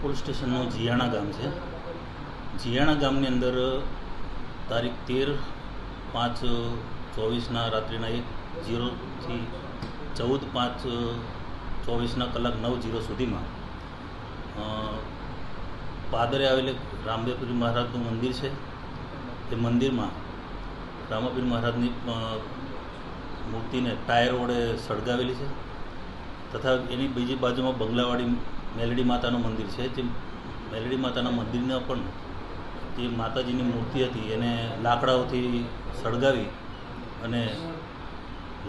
Police સ્ટેશનનું જીયાણા ગામ છે. જીયાણા ગામની અંદર તારીખ 13/5/24ના રાત્રિના 1:0થી 14/5/24ના કલાક 9:00 સુધીમાં પાદરે આવેલ રામદેવપીર મહારાજનું મંદિર છે. એ મંદિરમાં રામપીર મહારાજની મૂર્તિને ટાયર વડે સળગાવેલી છે તથા એની બીજી બાજુમાં બંગલાવાડી મેલડી માતાનું મંદિર છે. જે મેલડી માતાના મંદિરને પણ જે માતાજીની મૂર્તિ હતી એને લાકડાઓથી સળગાવી અને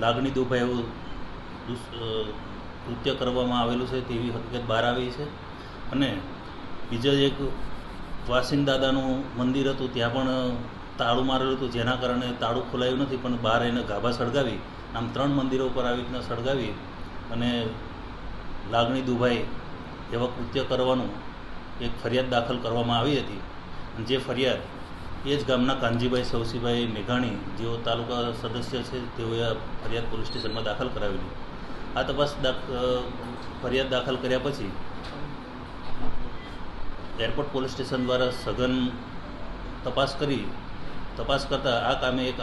લાગણી દુભાય એવું કૃત્ય કરવામાં આવેલું છે તેવી હકીકત બહાર આવી છે. અને બીજા એક વાસિંદ દાદાનું મંદિર હતું, ત્યાં પણ તાળું મારેલું હતું, જેના કારણે તાળું ખોલાયું નથી, પણ બહાર એને ગાભા સળગાવી આમ 3 મંદિરો ઉપર આવી રીતના સળગાવી અને લાગણી દુભાઈ એવા કૃત્ય કરવાનું એક ફરિયાદ દાખલ કરવામાં આવી હતી. અને જે ફરિયાદ એ જ ગામના કાનજીભાઈ સવસીભાઈ મેઘાણી, જેઓ તાલુકા સદસ્ય છે, તેઓએ આ ફરિયાદ પોલીસ સ્ટેશનમાં દાખલ કરાવેલી. આ ફરિયાદ દાખલ કર્યા પછી એરપોર્ટ પોલીસ સ્ટેશન દ્વારા સઘન તપાસ કરતાં આ કામે એક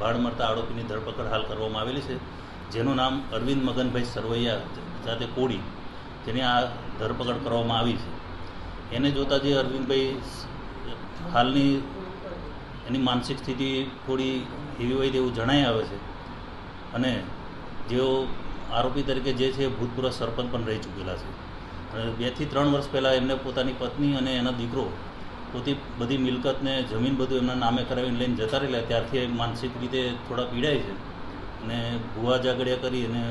ભાડ મળતા આરોપીની ધરપકડ હાલ કરવામાં આવેલી છે, જેનું નામ અરવિંદ મગનભાઈ સરવૈયા જાતે કોડી, જેની આ ધરપકડ કરવામાં આવી છે. એને જોતાં જે અરવિંદભાઈ હાલની એની માનસિક સ્થિતિ થોડી એવી હોય તેવું જણાઈ આવે છે. અને જેઓ આરોપી તરીકે જે છે ભૂતપૂર્વ સરપંચ પણ રહી ચૂકેલા છે. અને 2 થી 3 વર્ષ પહેલાં એમને પોતાની પત્ની અને એનો દીકરો બધી મિલકતને જમીન બધું એમના નામે કરાવીને લઈને જતા રહેલા. ત્યારથી માનસિક રીતે થોડા પીડાય છે અને ભૂવા જાગડિયા કરી અને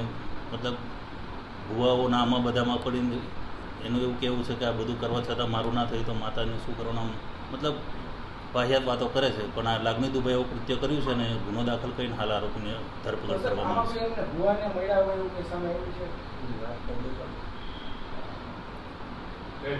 મતલબ ભૂવાઓના આમાં બધામાં પડીને એનું એવું કહેવું છે કે આ બધું કરવા છતાં મારું ના થયું તો માતાને શું કરવાનું, મતલબ વાહિયાત વાતો કરે છે. પણ આ લાગણી દુભાઈ એવું કૃત્ય કર્યું છે અને ગુનો દાખલ કરીને હાલ આરોપીને ધરપકડ કરવામાં આવી છે.